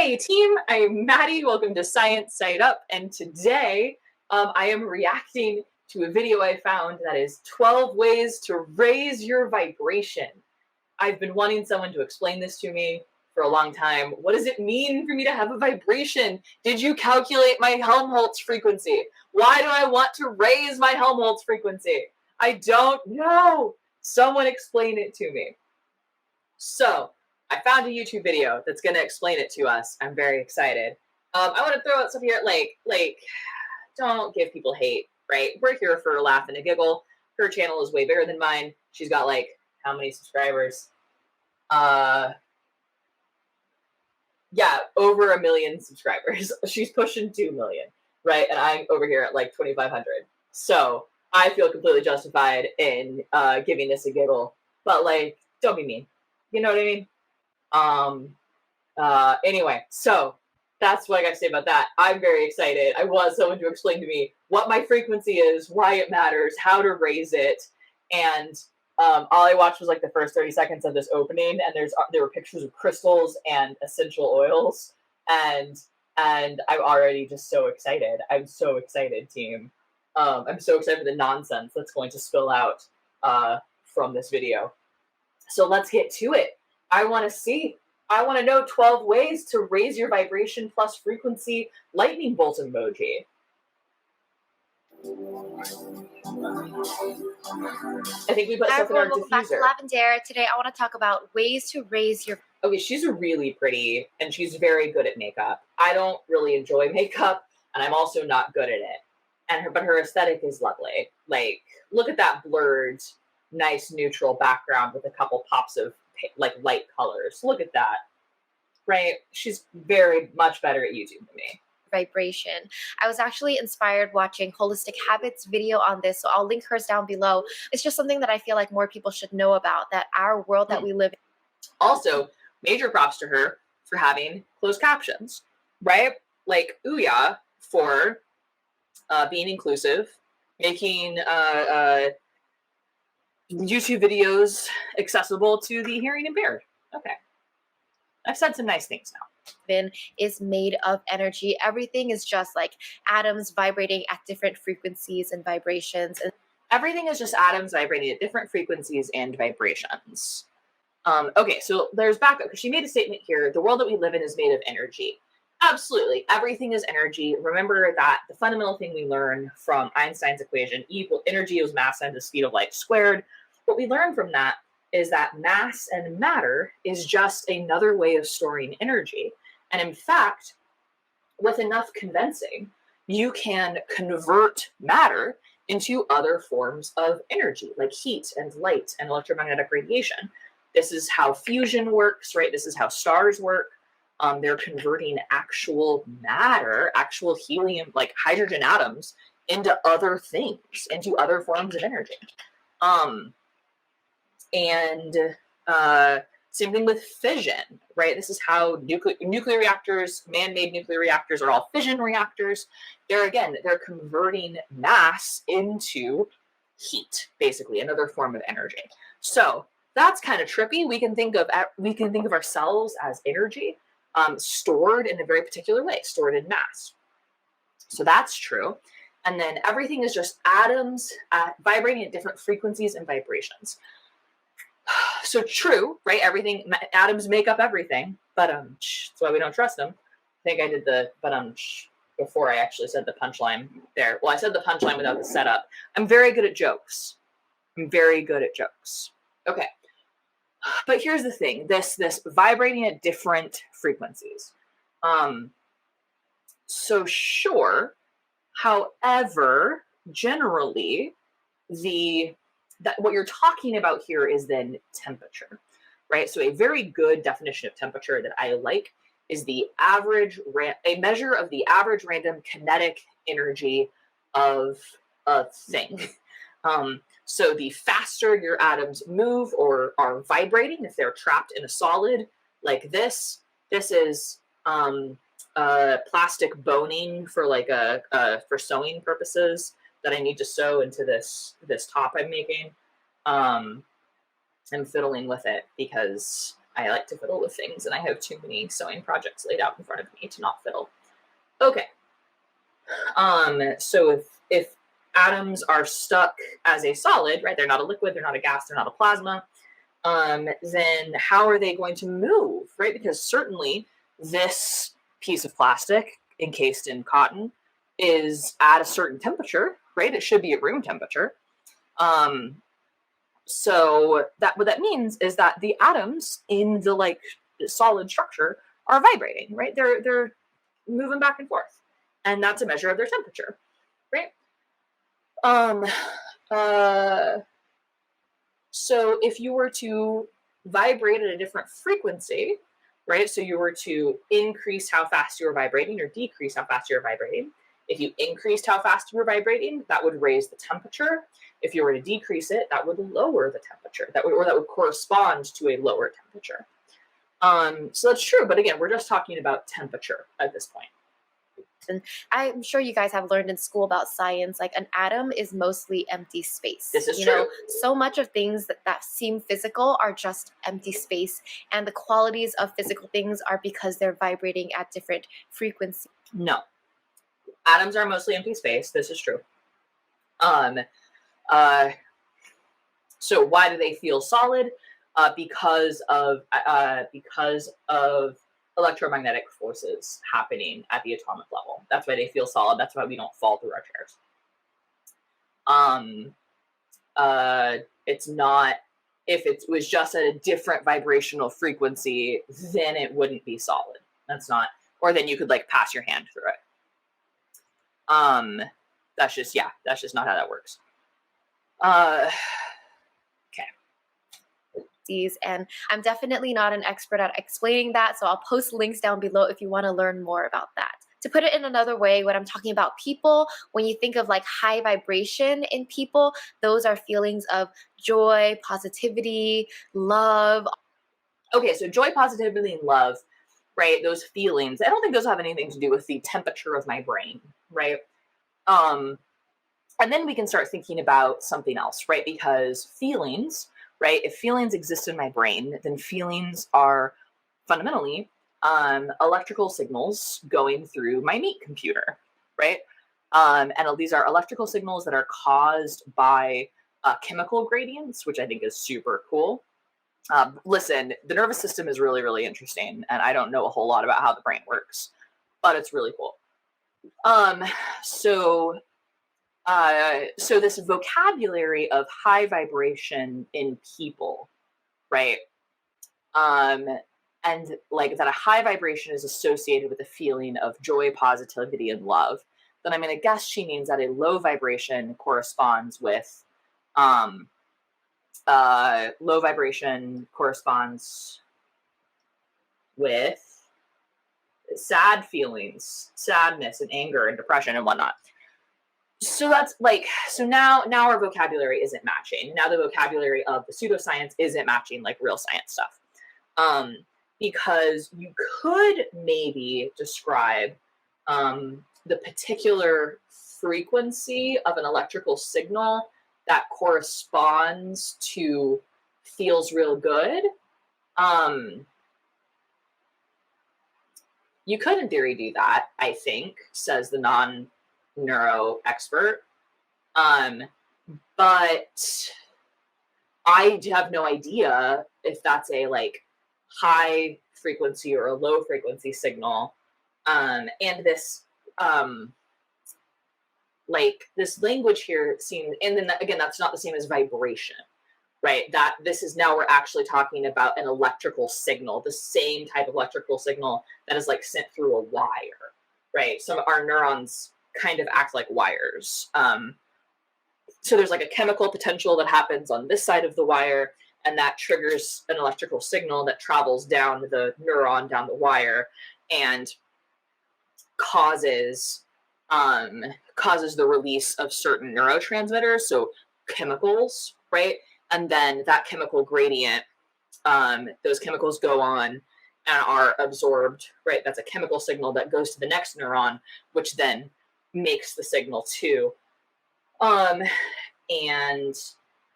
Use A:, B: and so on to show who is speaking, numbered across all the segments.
A: Hey team, I'm Maddie. Welcome to Science Side Up, and today I am reacting to a video I found that is 12 ways to raise your vibration. I've been wanting someone to explain this to me for a long time. What does it mean for me to have a vibration? Did you calculate my Helmholtz frequency? Why do I want to raise my Helmholtz frequency? I don't know. Someone explain it to me. So I found a YouTube video that's going to explain it to us. I'm very excited. I want to throw out stuff here, like, don't give people hate, right? We're here for a laugh and a giggle. Her channel is way bigger than mine. She's got like, how many subscribers? Yeah, over 1 million subscribers. She's pushing 2 million, right? And I'm over here at like 2,500. So I feel completely justified in giving this a giggle, but like, don't be mean. You know what I mean? Anyway, so that's what I got to say about that. I'm very excited. I want someone to explain to me what my frequency is, why it matters, how to raise it, and all I watched was like the first 30 seconds of this opening, and there were pictures of crystals and essential oils, and I'm already just so excited. I'm so excited, team. I'm so excited for the nonsense that's going to spill out from this video. So let's get to it. I want to see. I want to know 12 ways to raise your vibration plus frequency lightning bolt emoji. I think we put stuff in our diffuser.
B: Welcome back to Lavender. Today I want to talk about ways to raise your...
A: Okay, she's really pretty and she's very good at makeup. I don't really enjoy makeup and I'm also not good at it. But her aesthetic is lovely. Like, look at that blurred, nice neutral background with a couple pops of like light colors. Look at that, right? She's very much better at YouTube than me.
B: Vibration. I was actually inspired watching Holistic Habits video on this, so I'll link hers down below. It's just something that I feel like more people should know about, that our world that we live in.
A: Also, major props to her for having closed captions, right? Like, ooh-yah for being inclusive, making YouTube videos accessible to the hearing impaired. Okay. I've said some nice things now.
B: Is made of energy. Everything is just like atoms vibrating at different frequencies and vibrations. And
A: everything is just atoms vibrating at different frequencies and vibrations. Okay, so there's backup, because she made a statement here. The world that we live in is made of energy. Absolutely. Everything is energy. Remember that the fundamental thing we learn from Einstein's equation, energy is mass times the speed of light squared. What we learn from that is that mass and matter is just another way of storing energy. And in fact, with enough condensing, you can convert matter into other forms of energy, like heat and light and electromagnetic radiation. This is how fusion works, right? This is how stars work. They're converting actual matter, actual helium, like hydrogen atoms, into other things, into other forms of energy. Same thing with fission, right? This is how nuclear reactors, man-made nuclear reactors, are all fission reactors. They're converting mass into heat, basically, another form of energy. So that's kind of trippy. We can think of ourselves as energy, stored in a very particular way, stored in mass. So that's true. And then everything is just atoms vibrating at different frequencies and vibrations. So true, right? Atoms make up everything, but that's why we don't trust them. I think I did the before I actually said the punchline there. Well, I said the punchline without the setup. I'm very good at jokes. Okay. But here's the thing, this vibrating at different frequencies. So sure, however, generally, what you're talking about here is then temperature, right? So a very good definition of temperature that I like is a measure of the average random kinetic energy of a thing. So the faster your atoms move or are vibrating, if they're trapped in a solid like this is plastic boning for like for sewing purposes that I need to sew into this top I'm making. I'm fiddling with it because I like to fiddle with things, and I have too many sewing projects laid out in front of me to not fiddle. Okay. So if atoms are stuck as a solid, right? They're not a liquid, they're not a gas, they're not a plasma. Then how are they going to move, right? Because certainly this piece of plastic encased in cotton is at a certain temperature, right? It should be at room temperature. So that what that means is that the atoms in the like solid structure are vibrating, right? They're moving back and forth, and that's a measure of their temperature, right? So if you were to vibrate at a different frequency, right? So you were to increase how fast you were vibrating or decrease how fast you were vibrating. If you increased how fast you were vibrating, that would raise the temperature. If you were to decrease it, that would lower the temperature. That would correspond to a lower temperature. So that's true, but again, we're just talking about temperature at this point.
B: And I'm sure you guys have learned in school about science, like an atom is mostly empty space.
A: This is
B: you
A: true.
B: know, so much of things that seem physical are just empty space. And the qualities of physical things are because they're vibrating at different frequencies.
A: No. Atoms are mostly empty space. This is true. So why do they feel solid? Because of electromagnetic forces happening at the atomic level. That's why they feel solid. That's why we don't fall through our chairs. It's not, if it was just at a different vibrational frequency, then it wouldn't be solid. That's not, or then you could like pass your hand through it. That's just not how that works.
B: And I'm definitely not an expert at explaining that, so I'll post links down below if you want to learn more about that. To put it in another way, when I'm talking about people, when you think of like high vibration in people, those are feelings of joy, positivity, love.
A: Okay, so joy, positivity, and love, right? Those feelings, I don't think those have anything to do with the temperature of my brain, right? And then we can start thinking about something else, right? Because feelings, right? If feelings exist in my brain, then feelings are fundamentally electrical signals going through my meat computer, right? And these are electrical signals that are caused by chemical gradients, which I think is super cool. Listen, the nervous system is really, really interesting, and I don't know a whole lot about how the brain works, but it's really cool. So this vocabulary of high vibration in people, right? And like that a high vibration is associated with a feeling of joy, positivity, and love, then I'm going to guess she means that a low vibration corresponds with, sad feelings, sadness and anger and depression and whatnot. So that's like, so now our vocabulary isn't matching. Now the vocabulary of the pseudoscience isn't matching like real science stuff. Because you could maybe describe the particular frequency of an electrical signal that corresponds to feels real good. You could in theory do that, I think, says the non-neuro expert. But I have no idea if that's a like high frequency or a low frequency signal. And this like this language here seems, and then again, that's not the same as vibration, right? That this is, now we're actually talking about an electrical signal, the same type of electrical signal that is like sent through a wire, right? Some of our neurons kind of act like wires. So there's like a chemical potential that happens on this side of the wire, and that triggers an electrical signal that travels down the neuron, down the wire, and causes the release of certain neurotransmitters, so chemicals, right? And then that chemical gradient, those chemicals go on and are absorbed, right? That's a chemical signal that goes to the next neuron, which then makes the signal too. And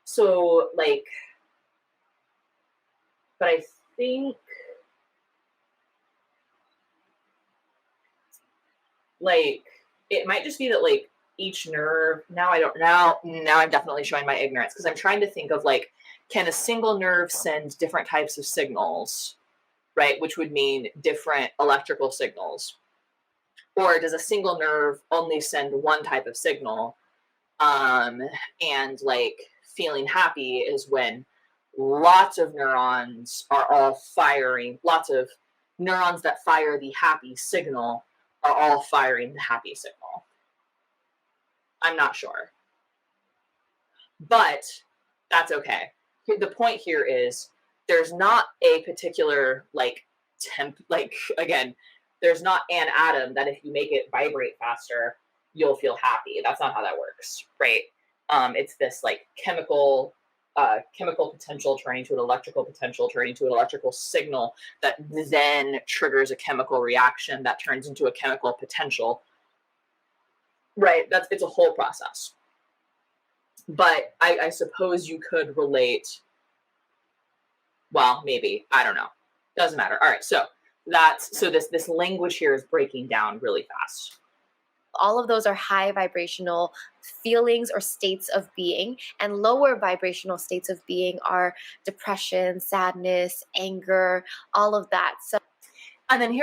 A: so like, but I think like it might just be that like each nerve, now I'm definitely showing my ignorance, because I'm trying to think of like, can a single nerve send different types of signals, right? Which would mean different electrical signals. Or does a single nerve only send one type of signal? And like feeling happy is when lots of neurons are all firing, lots of neurons that fire the happy signal are all firing the happy signal. I'm not sure. But that's okay. The point here is there's not a particular again, there's not an atom that if you make it vibrate faster, you'll feel happy. That's not how that works, right? It's this like chemical potential turning to an electrical potential, turning to an electrical signal that then triggers a chemical reaction that turns into a chemical potential, right? It's a whole process. But I suppose you could relate. Well, maybe, I don't know. Doesn't matter. All right, so this language here is breaking down really fast.
B: All of those are high vibrational feelings or states of being, and lower vibrational states of being are depression, sadness, anger, all of that. So,
A: and then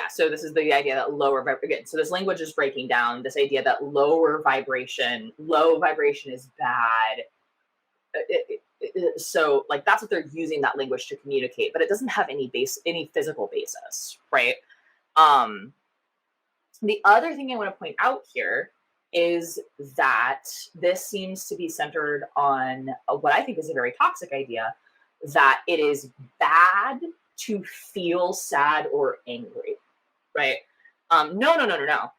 A: so this is the idea that again, so this language is breaking down this idea that low vibration is bad. So like that's what they're using that language to communicate, but it doesn't have any physical basis, right? The other thing I want to point out here is that this seems to be centered on what I think is a very toxic idea, that it is bad to feel sad or angry, right? No.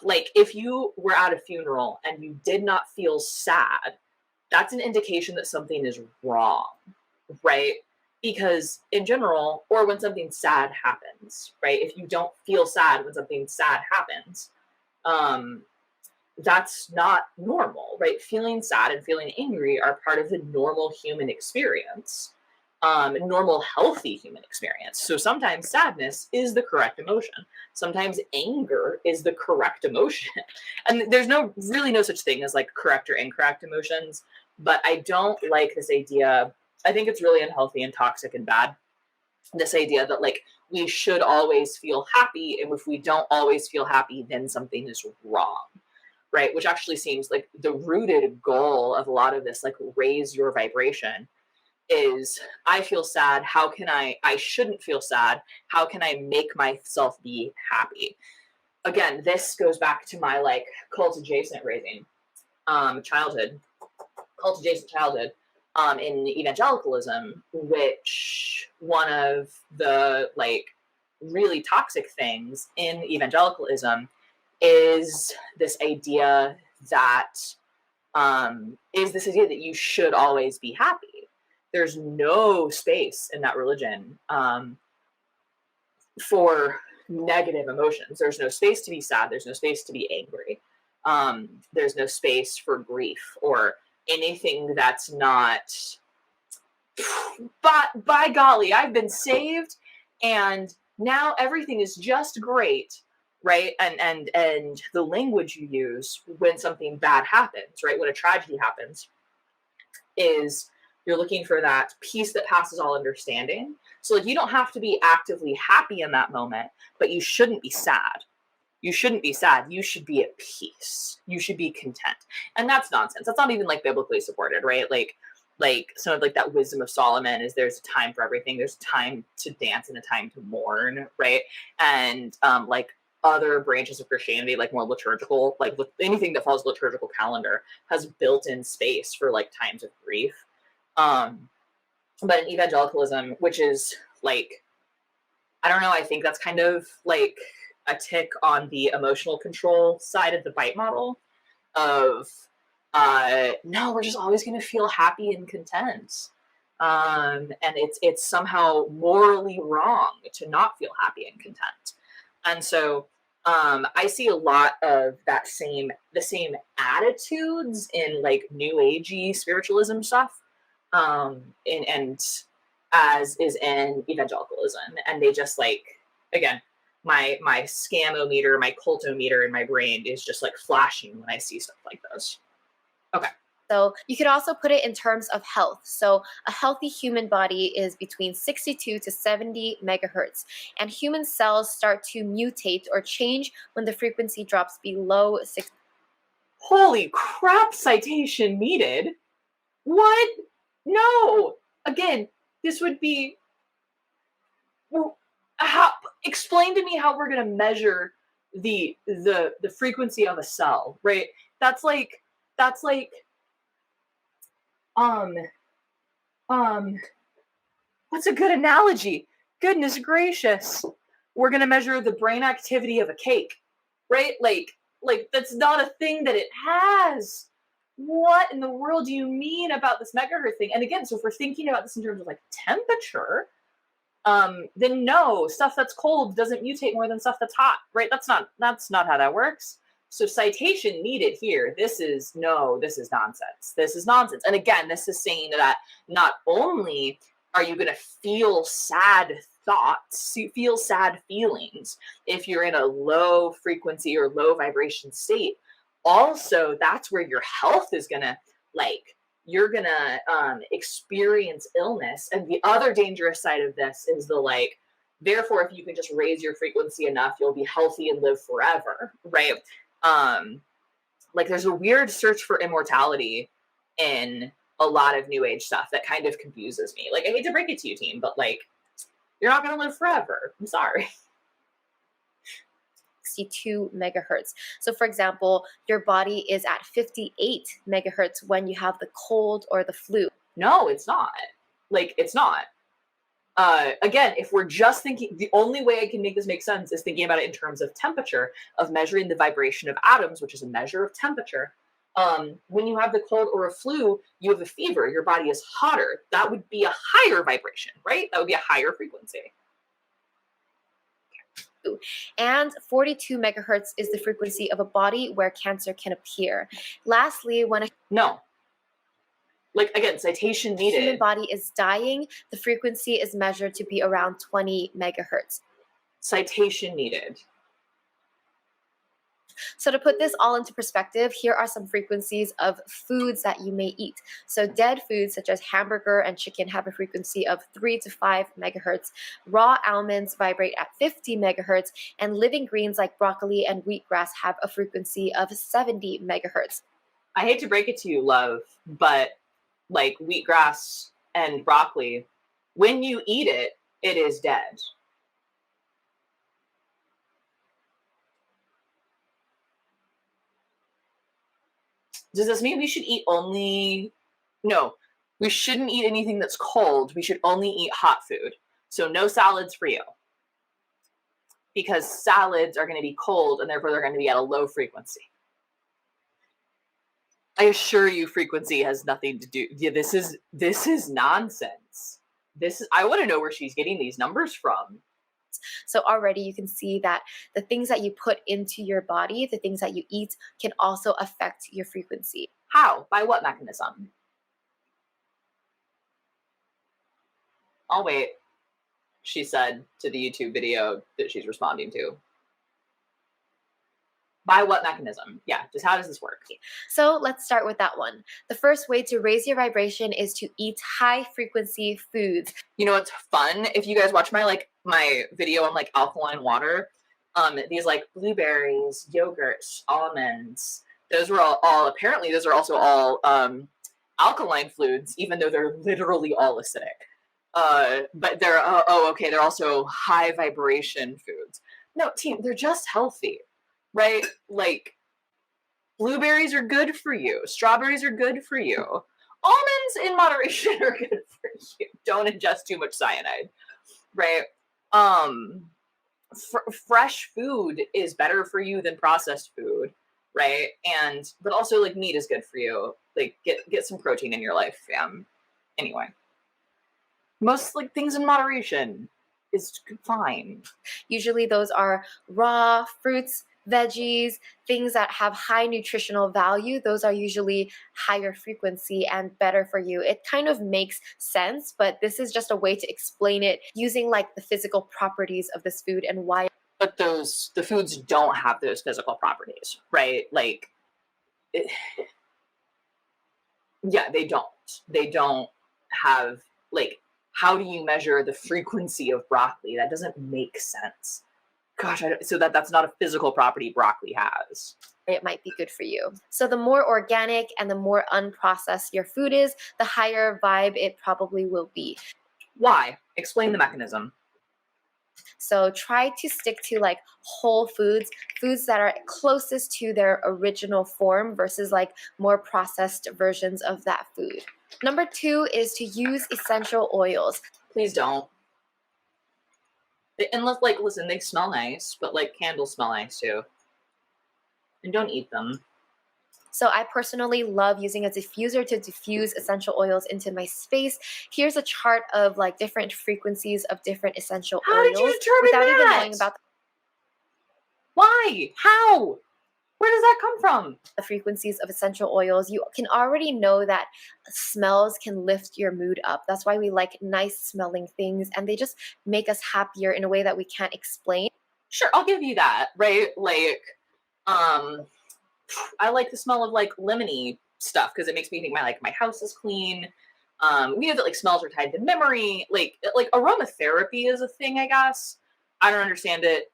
A: Like if you were at a funeral and you did not feel sad, that's an indication that something is wrong, right? Because in general, or when something sad happens, right? If you don't feel sad when something sad happens, that's not normal, right? Feeling sad and feeling angry are part of the normal human experience, normal healthy human experience. So sometimes sadness is the correct emotion. Sometimes anger is the correct emotion. And there's really no such thing as like correct or incorrect emotions. But I don't like this idea. I think it's really unhealthy and toxic and bad. This idea that like we should always feel happy, and if we don't always feel happy, then something is wrong, right? Which actually seems like the rooted goal of a lot of this, like raise your vibration, is I feel sad. How can I shouldn't feel sad. How can I make myself be happy? Again, this goes back to my like cult adjacent raising, childhood in evangelicalism, which one of the like really toxic things in evangelicalism is this idea that you should always be happy. There's no space in that religion for negative emotions. There's no space to be sad. There's no space to be angry. There's no space for grief or anything that's not, but by golly, I've been saved and now everything is just great, right? And the language you use when something bad happens, right? When a tragedy happens, is you're looking for that peace that passes all understanding. So like you don't have to be actively happy in that moment, but you shouldn't be sad. You shouldn't be sad. You should be at peace. You should be content. And that's nonsense. That's not even like biblically supported, right? Like some of like that wisdom of Solomon is there's a time for everything. There's a time to dance and a time to mourn, right? And like other branches of Christianity, like more liturgical, like with anything that follows the liturgical calendar has built-in space for like times of grief. But in evangelicalism, which is like, I don't know, I think that's kind of like a tick on the emotional control side of the bite model of no, we're just always going to feel happy and content, and it's somehow morally wrong to not feel happy and content. And so I see a lot of the same attitudes in like new agey spiritualism stuff, and as is in evangelicalism. And they just like, again, my scamometer, my cultometer in my brain is just like flashing when I see stuff like those. Okay.
B: So you could also put it in terms of health. So a healthy human body is between 62 to 70 megahertz, and human cells start to mutate or change when the frequency drops below 6.
A: Holy crap, citation needed. What? No. Again, this would be, well, how, explain to me how we're going to measure the frequency of a cell, right? That's like um what's a good analogy? Goodness gracious. We're going to measure the brain activity of a cake, right? Like that's not a thing that it has. What in the world do you mean about this megahertz thing? And again, so if we're thinking about this in terms of like temperature, then no, stuff that's cold doesn't mutate more than stuff that's hot, right? That's not how that works. So citation needed here. This is nonsense. This is nonsense. And again, this is saying that not only are you going to feel sad thoughts, you feel sad feelings if you're in a low frequency or low vibration state. Also, that's where your health is going to you're going to experience illness. And the other dangerous side of this is therefore, if you can just raise your frequency enough, you'll be healthy and live forever, right? There's a weird search for immortality in a lot of new age stuff that kind of confuses me. I hate to break it to you, team, but you're not going to live forever. I'm sorry.
B: 62 megahertz. So for example, your body is at 58 megahertz when you have the cold or the flu.
A: No, it's not. It's not. Again, if we're just thinking, the only way I can make this make sense is thinking about it in terms of temperature, of measuring the vibration of atoms, which is a measure of temperature. When you have the cold or a flu, you have a fever, your body is hotter. That would be a higher vibration, right? That would be a higher frequency.
B: And 42 megahertz is the frequency of a body where cancer can appear. Lastly, when
A: again, citation needed.
B: Human body is dying, the frequency is measured to be around 20 megahertz.
A: Citation needed.
B: So to put this all into perspective, here are some frequencies of foods that you may eat. So dead foods such as hamburger and chicken have a frequency of 3 to 5 megahertz. Raw almonds vibrate at 50 megahertz, and living greens like broccoli and wheatgrass have a frequency of 70 megahertz.
A: I hate to break it to you, love, but wheatgrass and broccoli, when you eat it, it is dead. Does this mean we should eat only... No, we shouldn't eat anything that's cold. We should only eat hot food. So no salads for you. Because salads are going to be cold, and therefore they're going to be at a low frequency. I assure you, frequency has nothing to do... Yeah, this is nonsense. I want to know where she's getting these numbers from.
B: So already you can see that the things that you put into your body, the things that you eat, can also affect your frequency.
A: How? By what mechanism? I'll wait, she said to the YouTube video that she's responding to. By what mechanism? Yeah, just how does this work?
B: So let's start with that one. The first way to raise your vibration is to eat high frequency foods.
A: You know what's fun? If you guys watch my video on alkaline water, these blueberries, yogurts, almonds, those were all apparently those are also all alkaline foods, even though they're literally all acidic. But they're okay, they're also high vibration foods. No, team, they're just healthy. Right? Blueberries are good for you. Strawberries are good for you. Almonds in moderation are good for you. Don't ingest too much cyanide. Right? Fresh food is better for you than processed food. Right? But also meat is good for you. Get some protein in your life, fam. Anyway. Most things in moderation is fine.
B: Usually those are raw fruits, veggies, things that have high nutritional value, those are usually higher frequency and better for you. It kind of makes sense, but this is just a way to explain it using like the physical properties of this food and why.
A: But the foods don't have those physical properties, right? Like, yeah, they don't. They don't have, like, how do you measure the frequency of broccoli? That doesn't make sense. Gosh, so that's not a physical property broccoli has.
B: It might be good for you. So the more organic and the more unprocessed your food is, the higher vibe it probably will be.
A: Why? Explain the mechanism.
B: So try to stick to like whole foods, foods that are closest to their original form versus like more processed versions of that food. Number 2 is to use essential oils.
A: Please don't. Unless, like, listen, they smell nice, but like candles smell nice too. And don't eat them.
B: So I personally love using a diffuser to diffuse essential oils into my space. Here's a chart of like different frequencies of different essential
A: How
B: oils
A: did you determine
B: without even
A: that?
B: knowing about
A: Why? How? Where does that come from?
B: the frequencies of essential oils. You can already know that smells can lift your mood up. That's why we like nice smelling things, and they just make us happier in a way that we can't explain.
A: Sure, I'll give you that, right? Like, I like the smell of like lemony stuff because it makes me think my house is clean. We know that like smells are tied to memory. Like aromatherapy is a thing, I guess. I don't understand it,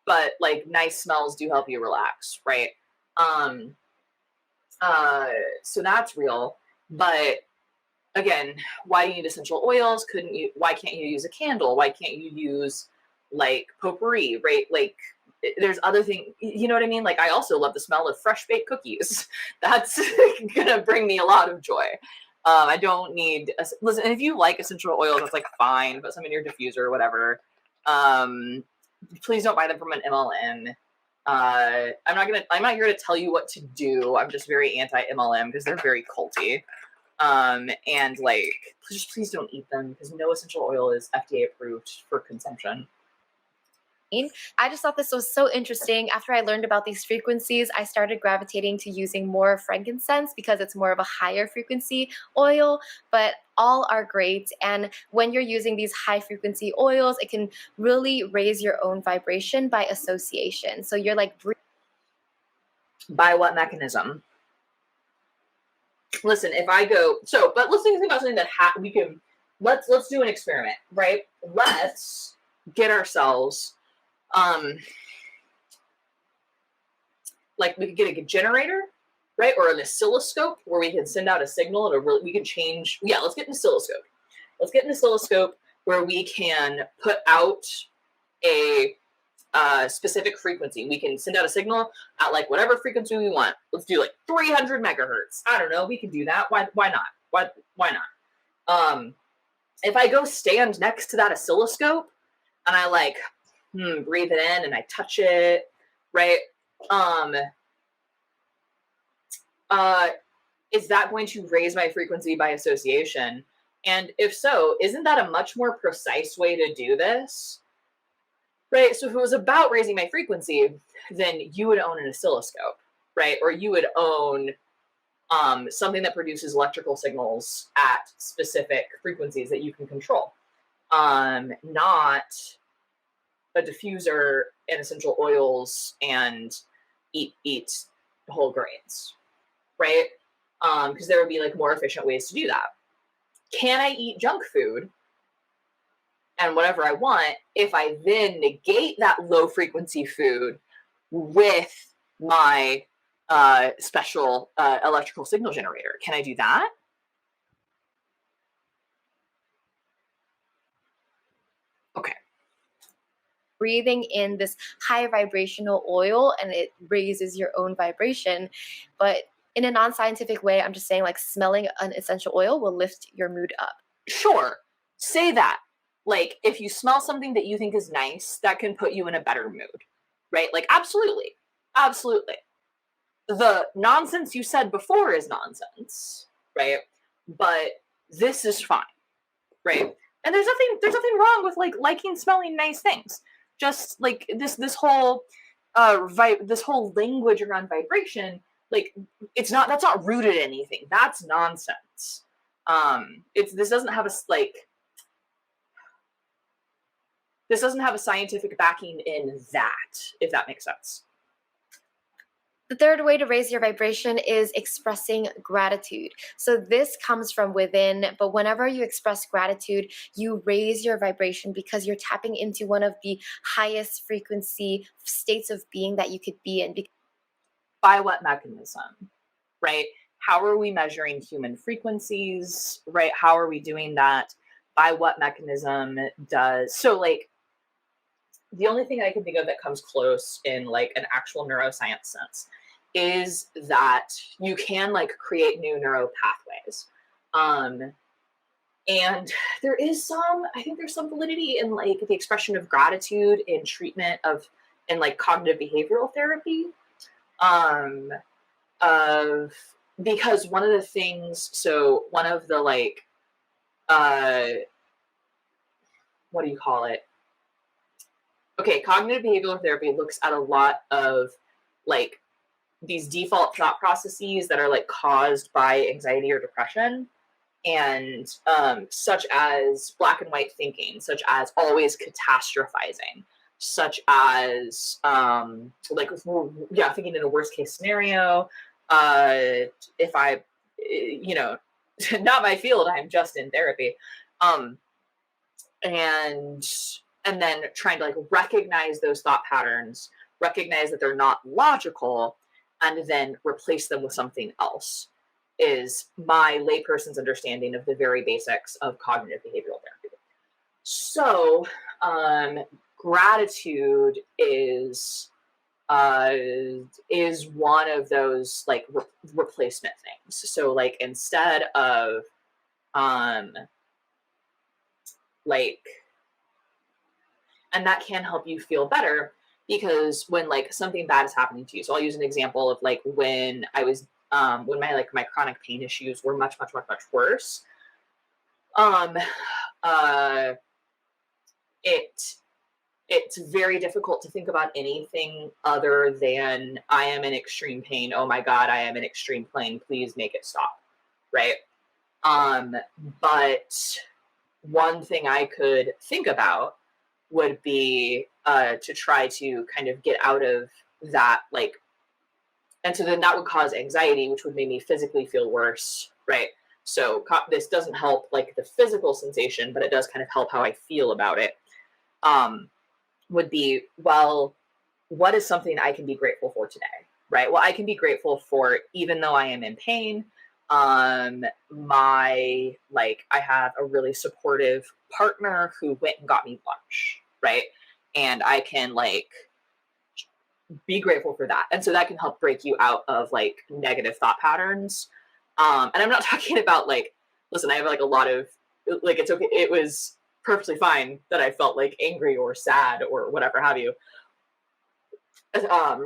A: but like nice smells do help you relax, right? So that's real. But again, why do you need essential oils? Why can't you use a candle? Why can't you use like potpourri, right? Like there's other things, you know what I mean? Like I also love the smell of fresh baked cookies. That's gonna bring me a lot of joy. I don't need, listen, if you like essential oils, that's like fine, put some in your diffuser or whatever. Please don't buy them from an MLM. I'm not here to tell you what to do. I'm just very anti-MLM because they're very culty. And like, please don't eat them because no essential oil is FDA approved for consumption.
B: I just thought this was so interesting. After I learned about these frequencies, I started gravitating to using more frankincense because it's more of a higher frequency oil, but all are great. And when you're using these high frequency oils, it can really raise your own vibration by association. So you're like,
A: by what mechanism? Listen, if I go, but let's think about something that we can, let's do an experiment, right? Let's get ourselves, like we could get a generator, right? Or an oscilloscope where we can send out a signal we can change. Yeah, let's get an oscilloscope. Let's get an oscilloscope where we can put out a specific frequency. We can send out a signal at like whatever frequency we want. Let's do like 300 megahertz. I don't know. We can do that. Why not? Why not? If I go stand next to that oscilloscope and I like breathe it in and I touch it, right? Is that going to raise my frequency by association? And if so, isn't that a much more precise way to do this? Right? So if it was about raising my frequency, then you would own an oscilloscope, right? Or you would own something that produces electrical signals at specific frequencies that you can control. Not a diffuser and essential oils and eat whole grains, right? Because there would be like more efficient ways to do that. Can I eat junk food and whatever I want if I then negate that low frequency food with my special electrical signal generator? Can I do that? Okay.
B: breathing in this high vibrational oil and it raises your own vibration. But in a non-scientific way, I'm just saying like smelling an essential oil will lift your mood up.
A: Sure. Say that. Like if you smell something that you think is nice, that can put you in a better mood, right? Like absolutely. Absolutely. The nonsense you said before is nonsense, right? But this is fine, right? And there's nothing wrong with like liking smelling nice things. Just like this whole this whole language around vibration, like that's not rooted in anything. That's nonsense. This doesn't have this doesn't have a scientific backing in that, if that makes sense.
B: The third way to raise your vibration is expressing gratitude. So this comes from within, but whenever you express gratitude, you raise your vibration because you're tapping into one of the highest frequency states of being that you could be in.
A: By what mechanism, right? How are we measuring human frequencies, right? How are we doing that? By what mechanism the only thing I can think of that comes close in like an actual neuroscience sense is that you can like create new neural pathways. And I think there's some validity in like the expression of gratitude in treatment in like cognitive behavioral therapy. Because one of the things, one of the like, what do you call it? Okay, cognitive behavioral therapy looks at a lot of like these default thought processes that are like caused by anxiety or depression, and such as black and white thinking, such as always catastrophizing, such as thinking in a worst case scenario. If I, not my field, I'm just in therapy, and then trying to like recognize those thought patterns, recognize that they're not logical, and then replace them with something else is my layperson's understanding of the very basics of cognitive behavioral therapy. So gratitude is one of those like replacement things. So like instead of and that can help you feel better, because when like something bad is happening to you. So I'll use an example of like when I was when my chronic pain issues were much worse. It's very difficult to think about anything other than I am in extreme pain. Oh my God, I am in extreme pain. Please make it stop. Right. But one thing I could think about would be to try to kind of get out of that, like, and so then that would cause anxiety, which would make me physically feel worse, right? So this doesn't help like the physical sensation, but it does kind of help how I feel about it. Would be, well, what is something I can be grateful for today, right? Well, I can be grateful for, even though I am in pain, I have a really supportive partner who went and got me lunch, right? And I can like be grateful for that. And so that can help break you out of like negative thought patterns. And I'm not talking about like, listen, I have like a lot of like, it's okay. It was perfectly fine that I felt like angry or sad or whatever have you,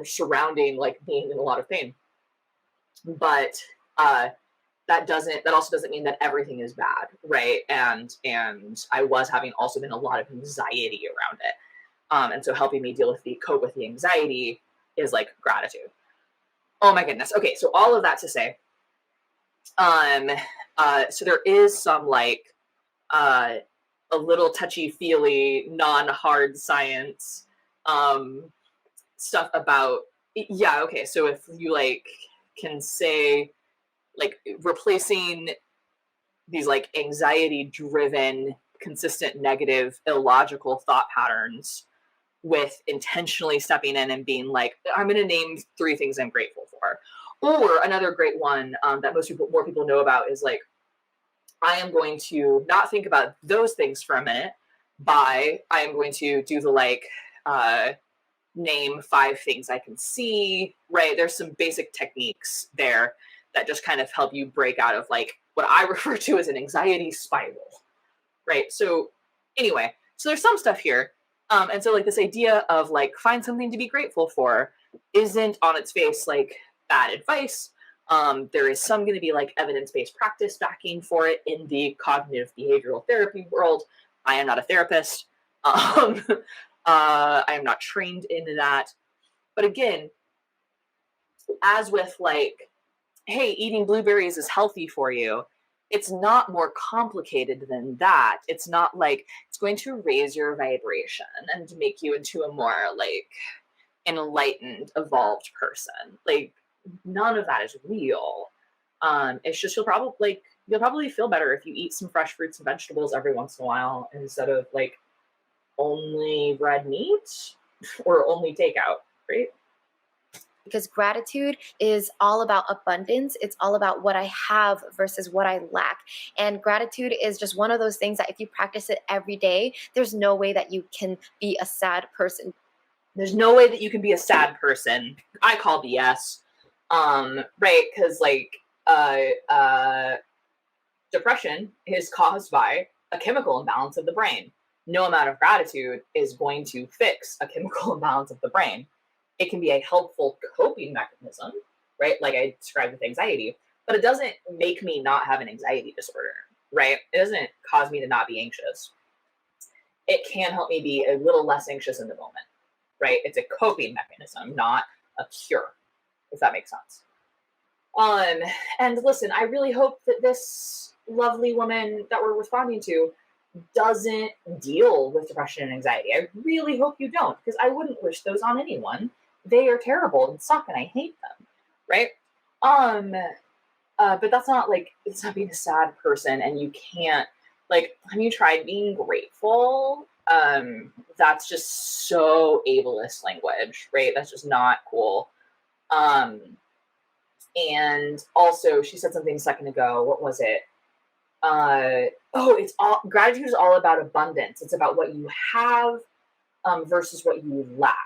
A: surrounding like being in a lot of pain. But that also doesn't mean that everything is bad, right? And I was having also been a lot of anxiety around it. And so helping me cope with the anxiety is like gratitude. Oh my goodness. Okay, so all of that to say, so there is some like a little touchy-feely, non-hard science stuff about, yeah, okay, so if you like can say like replacing these like anxiety-driven, consistent, negative, illogical thought patterns with intentionally stepping in and being like, I'm going to name 3 things I'm grateful for. Or another great one that more people know about is like, I am going to not think about those things for a minute. I am going to do the like, name 5 things I can see, right? There's some basic techniques there that just kind of help you break out of like what I refer to as an anxiety spiral, right? So anyway, so there's some stuff here. And so like this idea of like find something to be grateful for isn't on its face like bad advice. There is some going to be like evidence-based practice backing for it in the cognitive behavioral therapy world. I am not a therapist. I am not trained into that. But again, as with like, hey, eating blueberries is healthy for you, it's not more complicated than that. It's not like it's going to raise your vibration and make you into a more like enlightened, evolved person. Like none of that is real. It's just you'll probably feel better if you eat some fresh fruits and vegetables every once in a while instead of like only red meat or only takeout, right?
B: Because gratitude is all about abundance. It's all about what I have versus what I lack. And gratitude is just one of those things that if you practice it every day, there's no way that you can be a sad person.
A: There's no way that you can be a sad person. I call BS. Right? Because like depression is caused by a chemical imbalance of the brain. No amount of gratitude is going to fix a chemical imbalance of the brain. It can be a helpful coping mechanism, right? Like I described with anxiety, but it doesn't make me not have an anxiety disorder, right? It doesn't cause me to not be anxious. It can help me be a little less anxious in the moment, right? It's a coping mechanism, not a cure, if that makes sense. And listen, I really hope that this lovely woman that we're responding to doesn't deal with depression and anxiety. I really hope you don't, because I wouldn't wish those on anyone. They are terrible and suck and I hate them, right? But that's not like, it's not being a sad person and you can't, like, have you tried being grateful? That's just so ableist language, right? That's just not cool. And also she said something a second ago, what was it? It's all, gratitude is all about abundance. It's about what you have versus what you lack.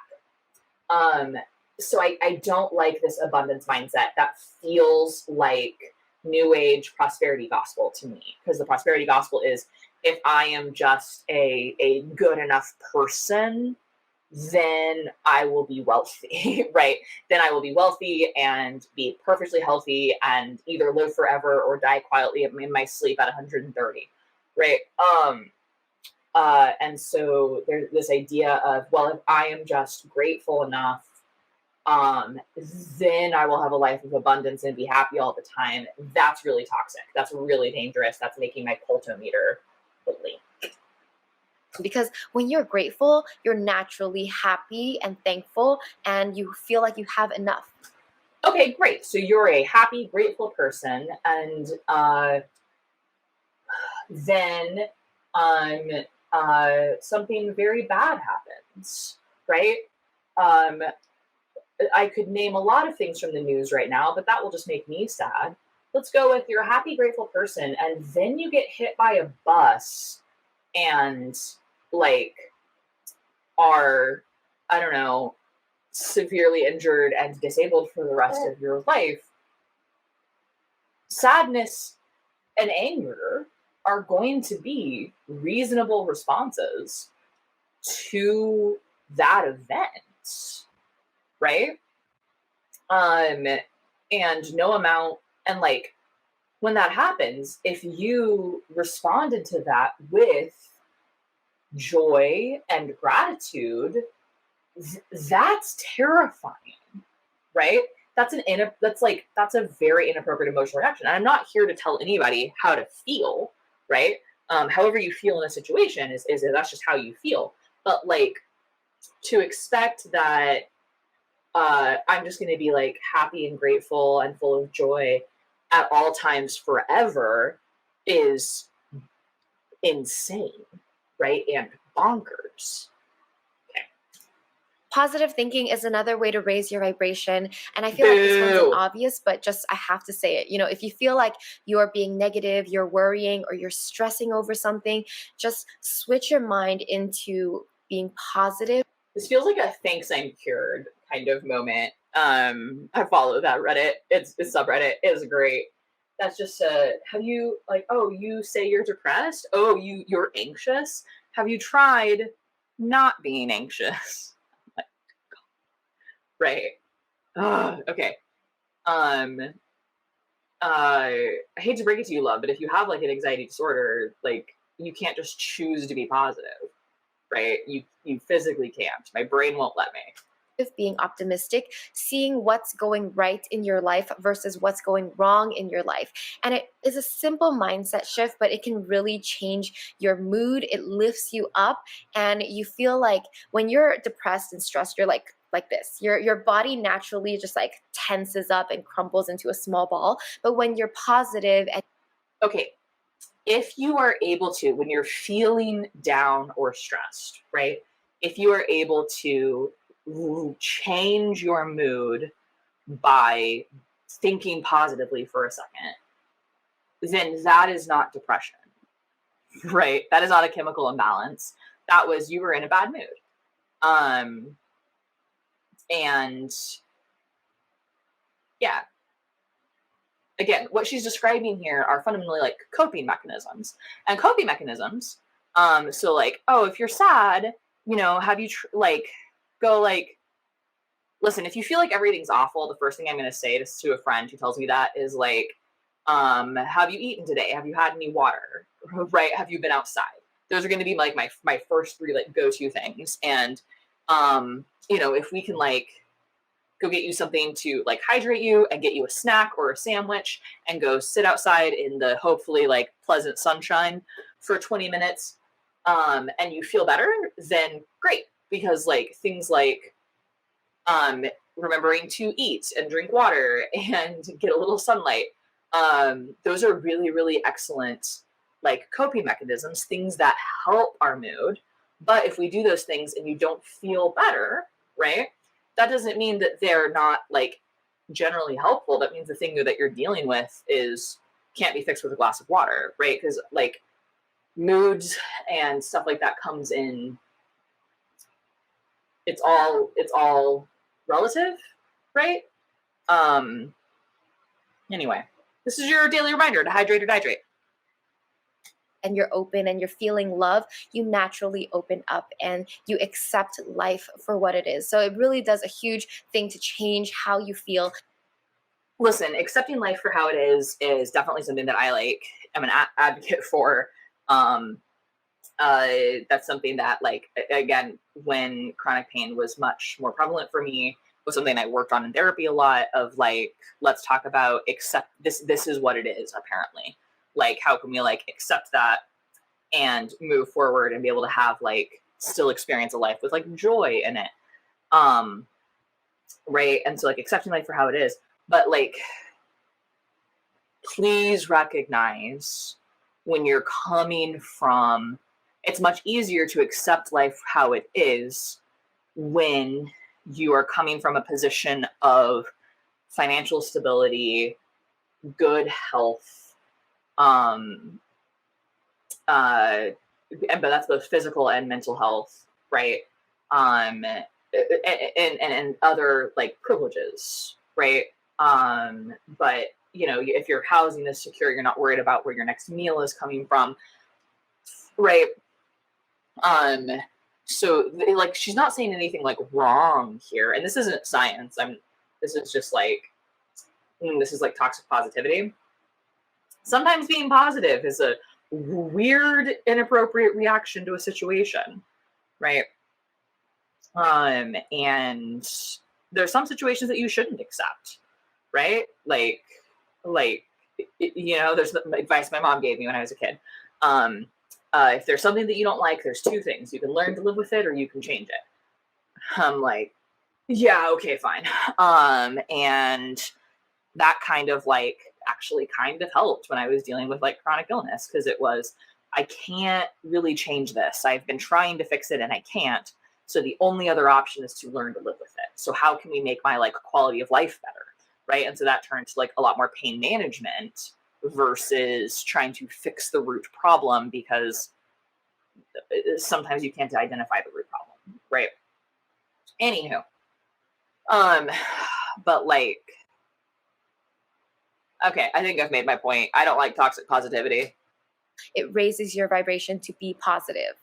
A: So I don't like this abundance mindset that feels like new age prosperity gospel to me, because the prosperity gospel is if I am just a good enough person, then I will be wealthy, right? Then I will be wealthy and be perfectly healthy and either live forever or die quietly in my sleep at 130, right? And so there's this idea of, well, if I am just grateful enough, then I will have a life of abundance and be happy all the time. That's really toxic. That's really dangerous. That's making my cultometer blink.
B: Because when you're grateful, you're naturally happy and thankful, and you feel like you have enough.
A: Okay, great. So you're a happy, grateful person, and then something very bad happens, right? I could name a lot of things from the news right now, but that will just make me sad. Let's go with you're a happy, grateful person, and then you get hit by a bus and like are, I don't know, severely injured and disabled for the rest of your life. Sadness and anger are going to be reasonable responses to that event, right? And no amount, and like when that happens, if you responded to that with joy and gratitude, that's terrifying, right? That's a very inappropriate emotional reaction. And I'm not here to tell anybody how to feel, right? However you feel in a situation is that's just how you feel. But like to expect that I'm just going to be like happy and grateful and full of joy at all times forever is insane, right? And bonkers.
B: Positive thinking is another way to raise your vibration. And I feel like this one's obvious, but just I have to say it. You know, if you feel like you're being negative, you're worrying, or you're stressing over something, just switch your mind into being positive.
A: This feels like a thanks I'm cured kind of moment. I follow that Reddit. It's subreddit. It's great. That's just have you like, oh, you say you're depressed? Oh, you're anxious? Have you tried not being anxious? Right. Okay. I hate to break it to you, love, but if you have like an anxiety disorder, like you can't just choose to be positive, right? You physically can't. My brain won't let me.
B: being optimistic, seeing what's going right in your life versus what's going wrong in your life. And it is a simple mindset shift, but it can really change your mood. It lifts you up, and you feel like when you're depressed and stressed, you're like this. Your body naturally just like tenses up and crumples into a small ball. But when you're positive and
A: Okay, if you are able to, when you're feeling down or stressed, right? If you are able to change your mood by thinking positively for a second, then that is not depression, right? That is not a chemical imbalance. That was you were in a bad mood. And yeah, again, what she's describing here are fundamentally like coping mechanisms. And coping mechanisms, so like, oh, if you're sad, have you go like, listen, if you feel like everything's awful, the first thing I'm going to say to a friend who tells me that is like, have you eaten today? Have you had any water? Right? Have you been outside? Those are going to be like my first three like go-to things. And, if we can like go get you something to like hydrate you and get you a snack or a sandwich and go sit outside in the hopefully like pleasant sunshine for 20 minutes, and you feel better, then great. Because like things like remembering to eat and drink water and get a little sunlight, those are really, really excellent like coping mechanisms, things that help our mood. But if we do those things and you don't feel better, right, that doesn't mean that they're not like generally helpful. That means the thing that you're dealing with can't be fixed with a glass of water, right? Because like moods and stuff like that comes in, it's all relative, right? Anyway, this is your daily reminder to hydrate or dihydrate.
B: and you're open and you're feeling love, you naturally open up and you accept life for what it is. So it really does a huge thing to change how you feel.
A: Listen, accepting life for how it is definitely something that I like am an advocate for. That's something that like, again, when chronic pain was much more prevalent for me, was something I worked on in therapy a lot of like, let's talk about accept this is what it is, apparently. Like, how can we like accept that and move forward and be able to have like still experience a life with like joy in it. Right. And so like accepting life for how it is, but like, please recognize when you're coming from, it's much easier to accept life how it is when you are coming from a position of financial stability, good health, but that's both physical and mental health, right? And other like privileges, right? But if your housing is secure, you're not worried about where your next meal is coming from, right? So like she's not saying anything like wrong here, and this isn't science. This is just like this is like toxic positivity. Sometimes being positive is a weird, inappropriate reaction to a situation, right? And there's some situations that you shouldn't accept, right? Like there's the advice my mom gave me when I was a kid. If there's something that you don't like, there's two things: you can learn to live with it, or you can change it. I'm like, yeah, okay, fine. And that kind of like actually kind of helped when I was dealing with like chronic illness, because it was, I can't really change this. I've been trying to fix it and I can't. So the only other option is to learn to live with it. So how can we make my like quality of life better? Right. And so that turned to like a lot more pain management versus trying to fix the root problem, because sometimes you can't identify the root problem. Right. Anywho. But like, okay, I think I've made my point. I don't like toxic positivity.
B: It raises your vibration to be positive.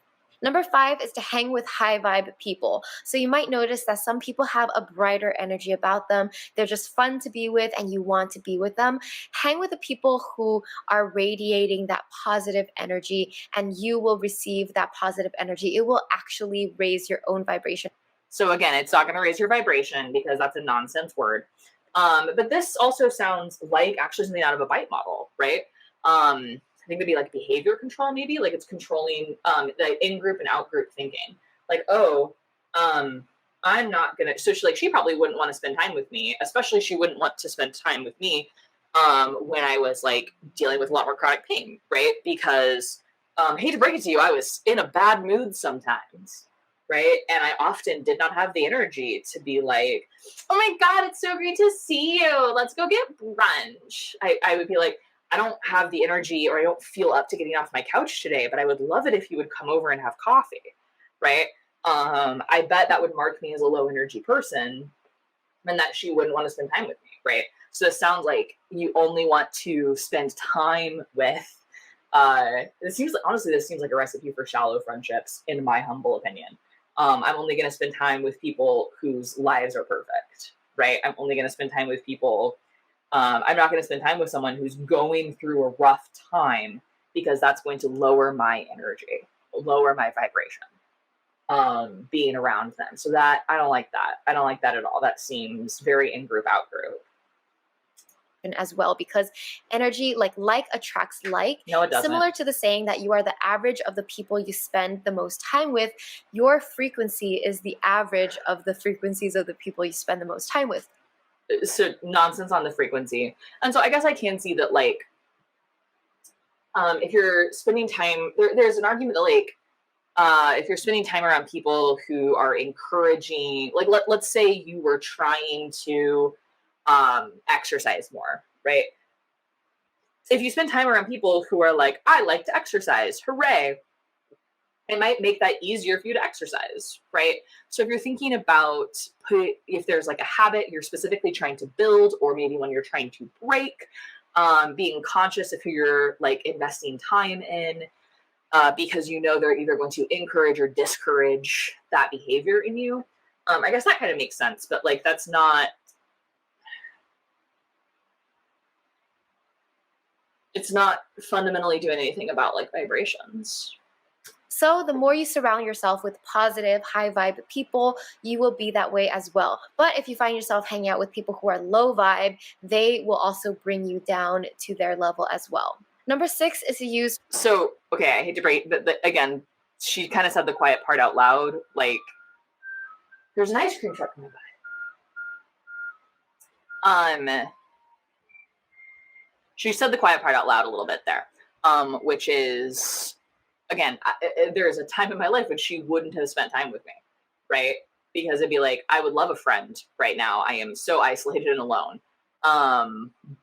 B: Number 5 is to hang with high vibe people. So you might notice that some people have a brighter energy about them. They're just fun to be with and you want to be with them. Hang with the people who are radiating that positive energy, and you will receive that positive energy. It will actually raise your own vibration.
A: So again, it's not going to raise your vibration because that's a nonsense word. But this also sounds like actually something out of a bite model, right? I think it'd be like behavior control, maybe like it's controlling the in-group and out-group thinking. Like, oh, I'm not gonna. So she probably wouldn't want to spend time with me, especially she wouldn't want to spend time with me when I was like dealing with a lot more chronic pain, right? Because hate to break it to you, I was in a bad mood sometimes, right? And I often did not have the energy to be like, oh my God, it's so great to see you. Let's go get brunch. I would be like, I don't have the energy or I don't feel up to getting off my couch today, but I would love it if you would come over and have coffee, right? I bet that would mark me as a low energy person and that she wouldn't want to spend time with me, right? So it sounds like you only want to spend time with, this seems like a recipe for shallow friendships, in my humble opinion. I'm only going to spend time with people whose lives are perfect, right? I'm only going to spend time with people. I'm not going to spend time with someone who's going through a rough time because that's going to lower my energy, lower my vibration, being around them. So that, I don't like that. I don't like that at all. That seems very in-group, out-group.
B: As well, because energy like attracts like.
A: No, it doesn't.
B: Similar to the saying that you are the average of the people you spend the most time with, your frequency is the average of the frequencies of the people you spend the most time with.
A: So nonsense on the frequency. And so I guess I can see that, like, if you're spending time, there's an argument that, like, if you're spending time around people who are encouraging, like, let's say you were trying to exercise more, right? If you spend time around people who are like, I like to exercise, hooray, it might make that easier for you to exercise, right? So if you're thinking about if there's like a habit you're specifically trying to build, or maybe when you're trying to break, being conscious of who you're like investing time in, because you know they're either going to encourage or discourage that behavior in you. I guess that kind of makes sense, but like that's not, it's not fundamentally doing anything about like vibrations.
B: So the more you surround yourself with positive, high vibe people, you will be that way as well. But if you find yourself hanging out with people who are low vibe, they will also bring you down to their level as well. Number 6 is to use.
A: So, okay, I hate to break, but again, she kind of said the quiet part out loud. Like, there's an ice cream truck nearby. She said the quiet part out loud a little bit there, which is, again, there is a time in my life when she wouldn't have spent time with me, right? Because it'd be like, I would love a friend right now. I am so isolated and alone.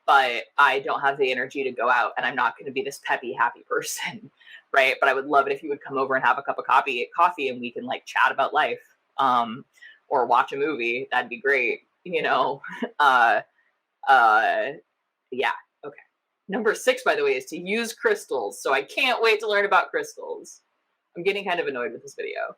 A: But I don't have the energy to go out, and I'm not going to be this peppy, happy person, right? But I would love it if you would come over and have a cup of coffee and we can like chat about life, or watch a movie. That'd be great, you know? Yeah. Okay. Number 6, by the way, is to use crystals. So I can't wait to learn about crystals. I'm getting kind of annoyed with this video.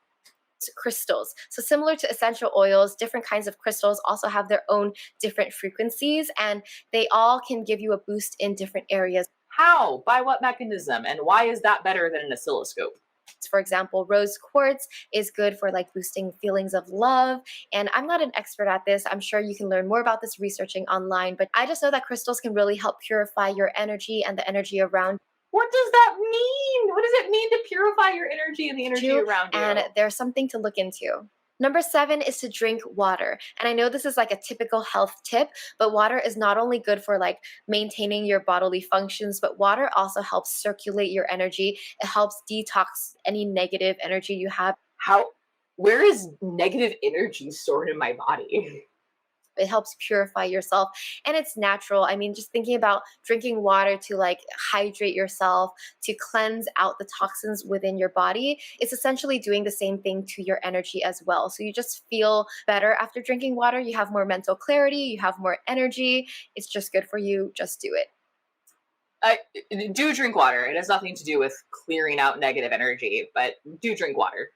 B: Crystals. So similar to essential oils, different kinds of crystals also have their own different frequencies, and they all can give you a boost in different areas.
A: How? By what mechanism? And why is that better than an oscilloscope?
B: For example, rose quartz is good for like boosting feelings of love. And I'm not an expert at this. I'm sure you can learn more about this researching online, but I just know that crystals can really help purify your energy and the energy around.
A: What does that mean? What does it mean to purify your energy and the energy around you?
B: And there's something to look into. Number 7 is to drink water. And I know this is like a typical health tip, but water is not only good for like maintaining your bodily functions, but water also helps circulate your energy. It helps detox any negative energy you have.
A: Where is negative energy stored in my body?
B: It helps purify yourself, and it's natural. I mean, just thinking about drinking water to like hydrate yourself, to cleanse out the toxins within your body, it's essentially doing the same thing to your energy as well. So you just feel better after drinking water. You have more mental clarity, you have more energy. It's just good for you. Just do it.
A: I do drink water. It has nothing to do with clearing out negative energy, but do drink water.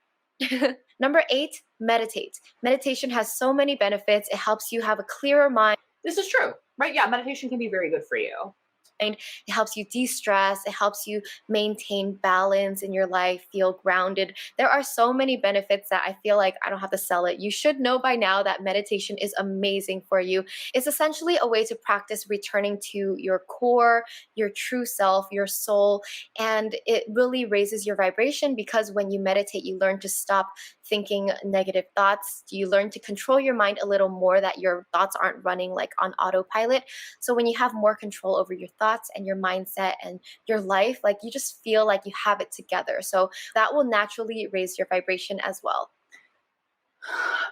B: Number 8, meditate. Meditation has so many benefits. It helps you have a clearer mind.
A: This is true, right? Yeah, meditation can be very good for you.
B: It helps you de-stress. It helps you maintain balance in your life, feel grounded. There are so many benefits that I feel like I don't have to sell it. You should know by now that meditation is amazing for you. It's essentially a way to practice returning to your core, your true self, your soul, and it really raises your vibration because when you meditate, you learn to stop thinking negative thoughts. You learn to control your mind a little more, that your thoughts aren't running like on autopilot. So when you have more control over your thoughts and your mindset and your life, like you just feel like you have it together. So that will naturally raise your vibration as well.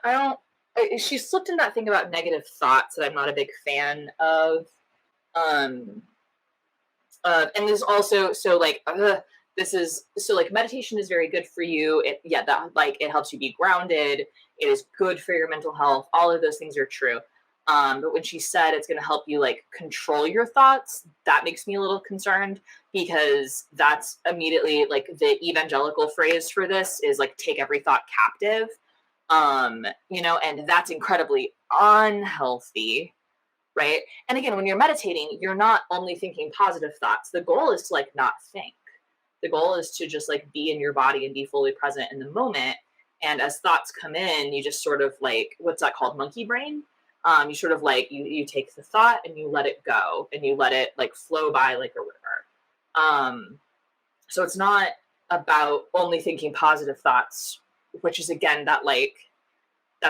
A: I don't. She slipped in that thing about negative thoughts that I'm not a big fan of. Um, and there's also so like this is so like meditation is very good for you. It yeah that like it helps you be grounded. It is good for your mental health. All of those things are true. But when she said it's going to help you like control your thoughts, that makes me a little concerned because that's immediately like the evangelical phrase for this is like take every thought captive. And that's incredibly unhealthy, right? And again, when you're meditating, you're not only thinking positive thoughts. The goal is to like not think. The goal is to just like be in your body and be fully present in the moment. And as thoughts come in, you just sort of like, what's that called? Monkey brain. You sort of like you take the thought and you let it go and you let it like flow by like a river. So it's not about only thinking positive thoughts, which is again that's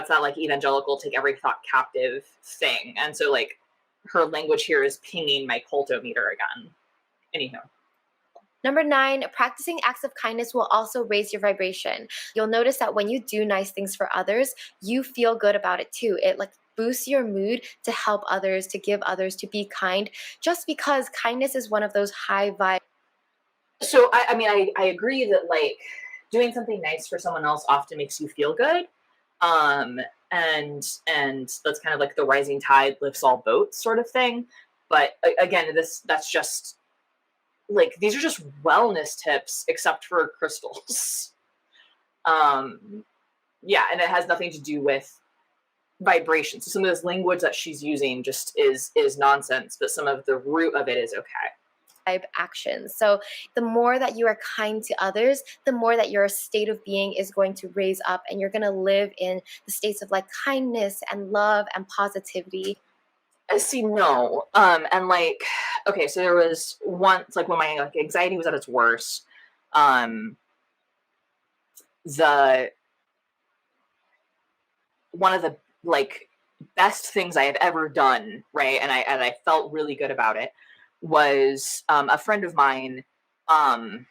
A: that like evangelical take every thought captive thing. And so like her language here is pinging my cultometer again. Anyhow.
B: Number 9, practicing acts of kindness will also raise your vibration. You'll notice that when you do nice things for others, you feel good about it too. It like boosts your mood to help others, to give others, to be kind, just because kindness is one of those high vibe.
A: So I agree that like doing something nice for someone else often makes you feel good. Um, and that's kind of like the rising tide lifts all boats sort of thing. But again, that's just like these are just wellness tips except for crystals. Yeah, and it has nothing to do with vibration. So some of this language that she's using just is nonsense, but some of the root of it is okay.
B: Actions. So the more that you are kind to others, the more that your state of being is going to raise up and you're going to live in the states of like kindness and love and positivity.
A: See, no. And like, okay, so there was once like when my like anxiety was at its worst, um, the one of the like best things I have ever done, right? And I felt really good about it was a friend of mine, um,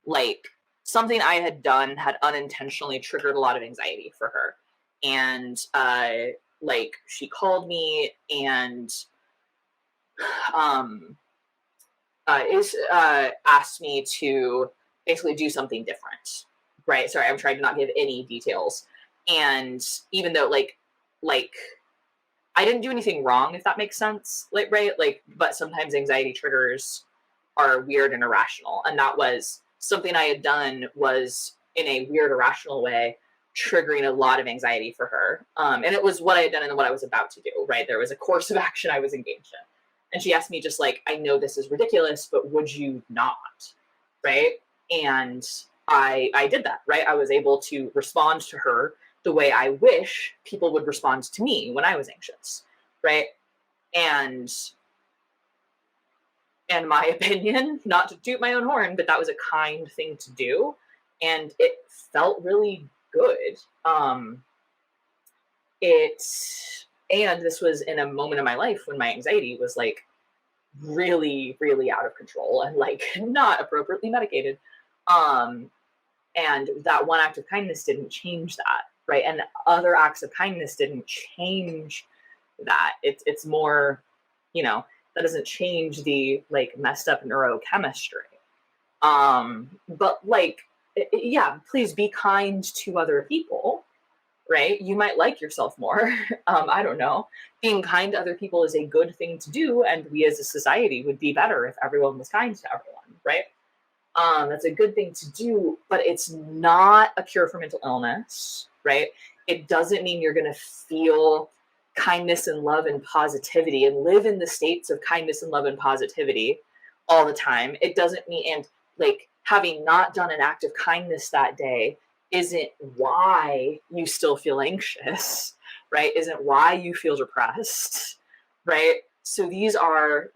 A: like something I had done had unintentionally triggered a lot of anxiety for her. And like she called me and um is asked me to basically do something different. Right. Sorry, I'm trying to not give any details. And even though like I didn't do anything wrong, if that makes sense. Like, right? Like, but sometimes anxiety triggers are weird and irrational. And that was something I had done was in a weird, irrational way, triggering a lot of anxiety for her. And it was what I had done and what I was about to do, right? There was a course of action I was engaged in. And she asked me just like, I know this is ridiculous, but would you not? Right. And I did that, right? I was able to respond to her the way I wish people would respond to me when I was anxious, right? And in my opinion, not to toot my own horn, but that was a kind thing to do, and it felt really good. It and this was in a moment of my life when my anxiety was like really, really out of control and like not appropriately medicated. Um, and that one act of kindness didn't change that, right? And other acts of kindness didn't change that. It's more, that doesn't change the like messed up neurochemistry. But like, yeah, please be kind to other people, right? You might like yourself more. I don't know. Being kind to other people is a good thing to do, and we as a society would be better if everyone was kind to everyone, right? That's a good thing to do, but it's not a cure for mental illness, right? It doesn't mean you're going to feel kindness and love and positivity and live in the states of kindness and love and positivity all the time, it doesn't mean, and like having not done an act of kindness that day isn't why you still feel anxious, right? Isn't why you feel depressed, right? So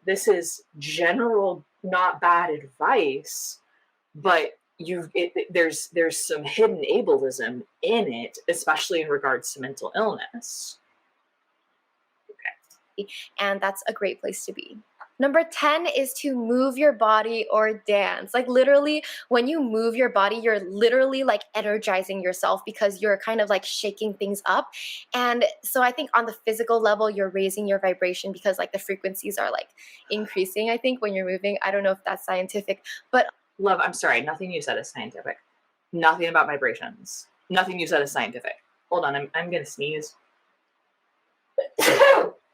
A: this is general, not bad advice, but there's some hidden ableism in it, especially in regards to mental illness.
B: Okay. And that's a great place to be. Number 10 is to move your body or dance. Like literally, when you move your body, you're literally like energizing yourself because you're kind of like shaking things up. And so I think on the physical level, you're raising your vibration because like the frequencies are like increasing, I think, when you're moving. I don't know if that's scientific, but
A: love, I'm sorry, nothing you said is scientific. Nothing about vibrations. Nothing you said is scientific. Hold on, I'm gonna sneeze.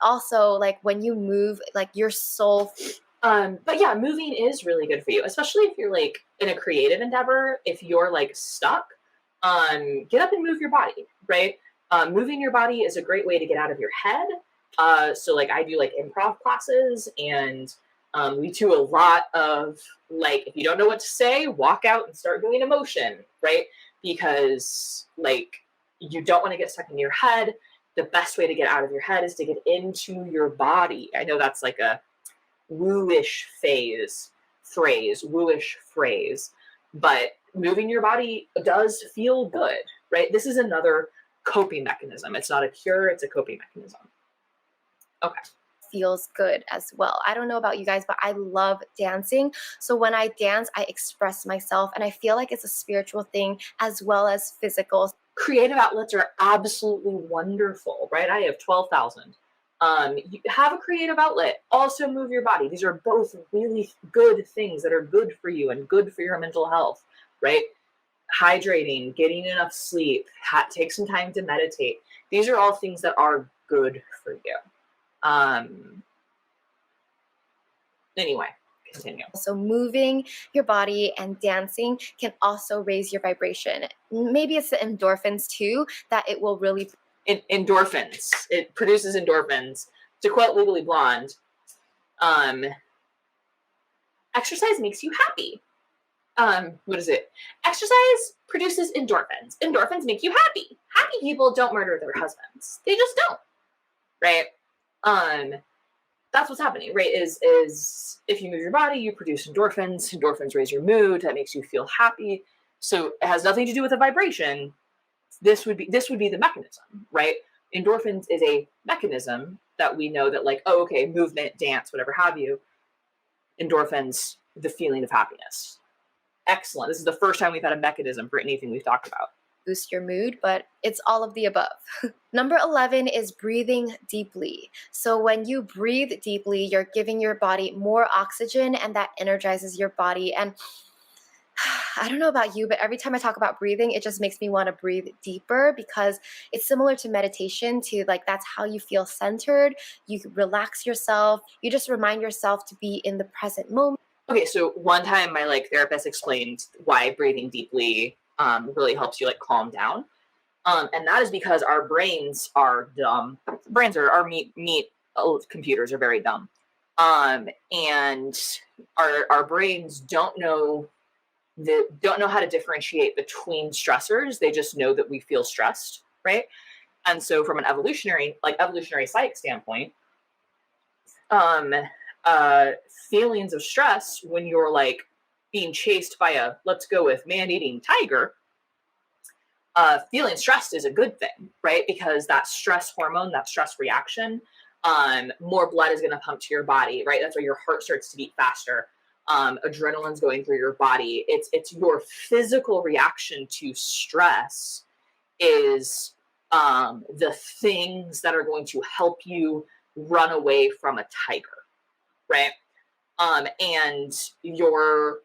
B: also like when you move, like your soul.
A: But yeah, moving is really good for you, especially if you're like in a creative endeavor. If you're like stuck, get up and move your body, right? Moving your body is a great way to get out of your head. So like I do like improv classes, and we do a lot of like, if you don't know what to say, walk out and start doing emotion, right? Because like you don't want to get stuck in your head. The best way to get out of your head is to get into your body. I know that's like a wooish phrase, but moving your body does feel good, right? This is another coping mechanism. It's not a cure, it's a coping mechanism. Okay.
B: Feels good as well. I don't know about you guys, but I love dancing. So when I dance, I express myself, and I feel like it's a spiritual thing as well as physical.
A: Creative outlets are absolutely wonderful, right? I have 12,000. You have a creative outlet. Also move your body. These are both really good things that are good for you and good for your mental health, right? Hydrating, getting enough sleep, take some time to meditate. These are all things that are good for you. Anyway, continue.
B: So moving your body and dancing can also raise your vibration. Maybe it's the endorphins too, that it will really...
A: Endorphins. It produces endorphins. To quote Legally Blonde, exercise makes you happy. What is it? Exercise produces endorphins. Endorphins make you happy. Happy people don't murder their husbands. They just don't. Right? That's what's happening, right? Is if you move your body, you produce endorphins. Endorphins raise your mood. That makes you feel happy. So it has nothing to do with a vibration. This would be the mechanism, right? Endorphins is a mechanism that we know that, like, oh, okay, movement, dance, whatever have you. Endorphins, the feeling of happiness. Excellent. This is the first time we've had a mechanism for anything we've talked about.
B: Boost your mood, but it's all of the above. Number 11 is breathing deeply. So when you breathe deeply, you're giving your body more oxygen, and that energizes your body. And I don't know about you, but every time I talk about breathing, it just makes me want to breathe deeper, because it's similar to meditation too. Like that's how you feel centered. You relax yourself. You just remind yourself to be in the present moment.
A: Okay, so one time my like therapist explained why breathing deeply really helps you like calm down. And that is because our brains are dumb. Our meat computers are very dumb. And our brains don't know how to differentiate between stressors. They just know that we feel stressed, right? And so from an evolutionary psych standpoint, feelings of stress when you're like being chased by a, let's go with man-eating tiger, feeling stressed is a good thing, right? Because that stress hormone, that stress reaction, more blood is going to pump to your body, right? That's why your heart starts to beat faster. Adrenaline's going through your body. It's your physical reaction to stress is the things that are going to help you run away from a tiger, right? And your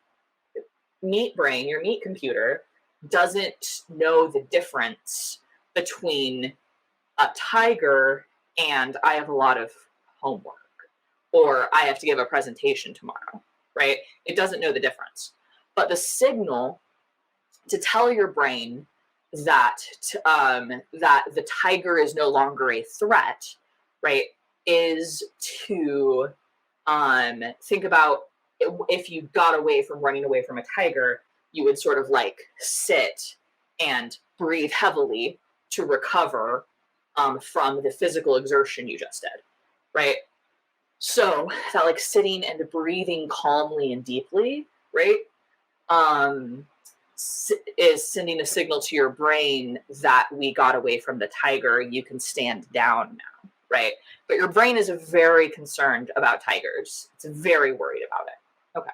A: meat brain, your meat computer, doesn't know the difference between a tiger and I have a lot of homework, or I have to give a presentation tomorrow, right? It doesn't know the difference. But the signal to tell your brain that that the tiger is no longer a threat right, is to think about if you got away from running away from a tiger, you would sort of like sit and breathe heavily to recover from the physical exertion you just did, right? So that like sitting and breathing calmly and deeply, right, um, is sending a signal to your brain that we got away from the tiger. You can stand down now, right? But your brain is very concerned about tigers. It's very worried about it. Okay.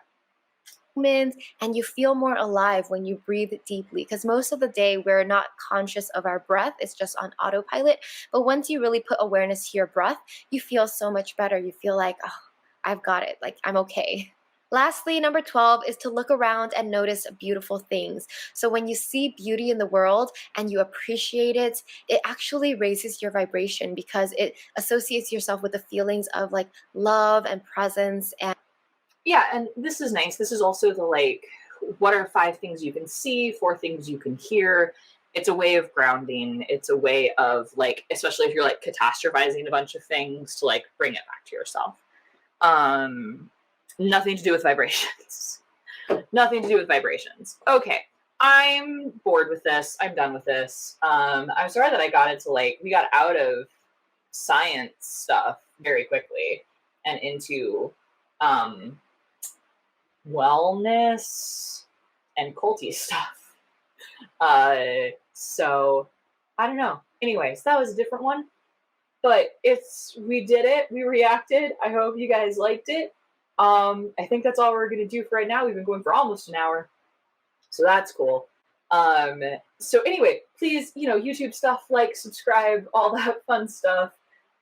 B: And you feel more alive when you breathe deeply, because most of the day we're not conscious of our breath. It's just on autopilot. But once you really put awareness to your breath, you feel so much better. You feel like, oh, I've got it, like I'm okay. Lastly, number 12 is to look around and notice beautiful things. So when you see beauty in the world and you appreciate it, it actually raises your vibration, because it associates yourself with the feelings of like love and presence. And
A: yeah, and this is nice. This is also the like, what are 5 things you can see, 4 things you can hear. It's a way of grounding. It's a way of like, especially if you're like catastrophizing a bunch of things, to like bring it back to yourself. Nothing to do with vibrations. Nothing to do with vibrations. Okay. I'm bored with this. I'm done with this. I'm sorry that I got into like, we got out of science stuff very quickly and into wellness and culty stuff. So I don't know. Anyways, that was a different one. But we did it. We reacted. I hope you guys liked it. I think that's all we're gonna do for right now. We've been going for almost an hour. So that's cool. So anyway, please, YouTube stuff, like, subscribe, all that fun stuff.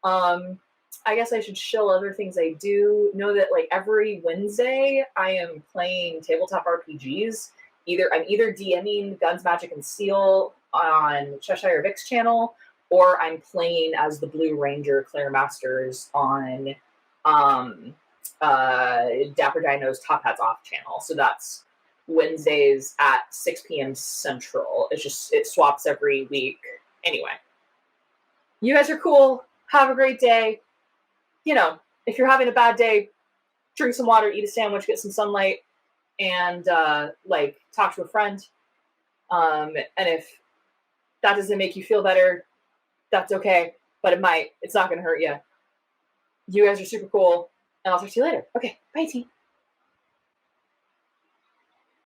A: I guess I should shill other things I do. Know that like every Wednesday I am playing tabletop RPGs. I'm either DMing Guns, Magic, and Steel on Cheshire Vic's channel, or I'm playing as the Blue Ranger Claire Masters on Dapper Dino's Top Hats Off channel. So that's Wednesdays at 6 p.m. Central. It swaps every week. Anyway, you guys are cool. Have a great day. If you're having a bad day, drink some water, eat a sandwich, get some sunlight, and talk to a friend. And if that doesn't make you feel better, that's okay. But it might. It's not going to hurt you. You guys are super cool. And I'll talk to you later. Okay, bye, team.